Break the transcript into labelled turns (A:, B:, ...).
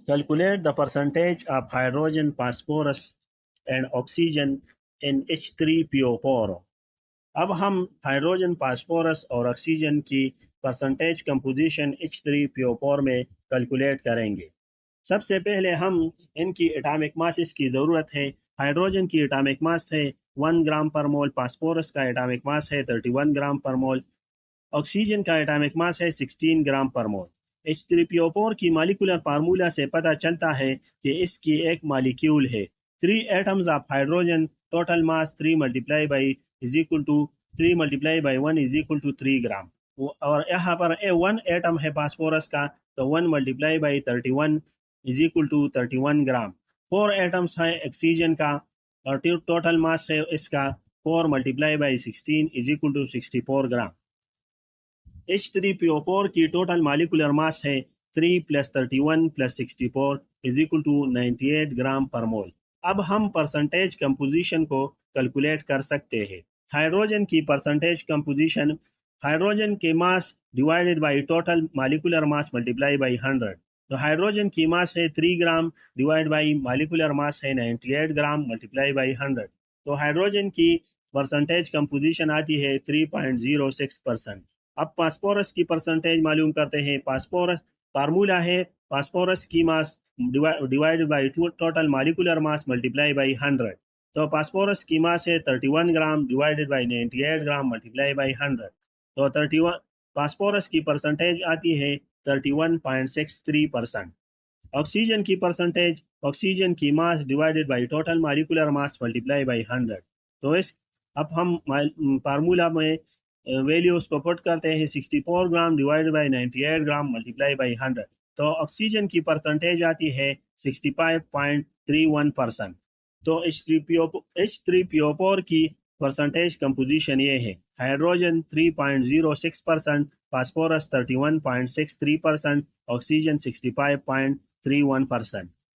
A: Calculate the percentage of hydrogen, phosphorus and oxygen in H3PO4. अब हम hydrogen, phosphorus और oxygen की percentage composition H3PO4 में calculate करेंगे। सबसे पहले हम इनकी एटॉमिक मासेस की ज़रूरत है। हाइड्रोजन की एटॉमिक मास है 1 ग्राम पर मोल, फास्फोरस का एटॉमिक मास है 31 ग्राम पर मोल, ऑक्सीजन का एटॉमिक मास है 16 ग्राम पर मोल। H3PO4 की मॉलिक्यूलर फार्मूला से पता चलता है कि इसकी एक मॉलिक्यूल है 3 atoms of hydrogen, total mass 3 multiply by is equal to 3 multiply by 1 is equal to 3 gram. और यहाँ पर 1 एटम है फास्फोरस का, तो 1 multiply by 31 is equal to 31 gram. 4 atoms है ऑक्सीजन का और टोटल मास है इसका 4 multiply by 16 is equal to 64 gram. H3PO4 की टोटल मॉलिक्यूलर मास है 3 plus 31 plus 64 is equal to 98 gram per mole. अब हम परसेंटेज कंपोजिशन को कैलकुलेट कर सकते हैं। हाइड्रोजन की परसेंटेज कंपोजिशन, हाइड्रोजन के mass divided by total molecular mass multiply by 100। तो हाइड्रोजन की मास है 3 gram divide by molecular mass है 98 ग्राम मल्टीप्लाई बाय 100। तो हाइड्रोजन की परसेंटेज कंपोजिशन आती है 3.06%। अब फास्फोरस की परसेंटेज मालूम करते हैं। फास्फोरस फार्मूला है फास्फोरस की mass divided by total molecular mass multiply by 100। तो फास्फोरस की मास है 31 gram divided by 98 gram multiply by 100। तो 31 फास्फोरस की परसेंटेज आती है 31.63%। ऑक्सीजन की परसेंटेज, ऑक्सीजन की mass divided by total molecular mass multiply by 100। तो इस अब हम फार्मूला में वैल्यूज को पुट करते हैं 64 gram divided by 98 gram multiply by 100। तो ऑक्सीजन की परसेंटेज आती है 65.31%। तो H3PO4 की परसेंटेज कंपोजिशन ये है। Hydrogen 3.06%, phosphorus 31.63%, oxygen 65.31%।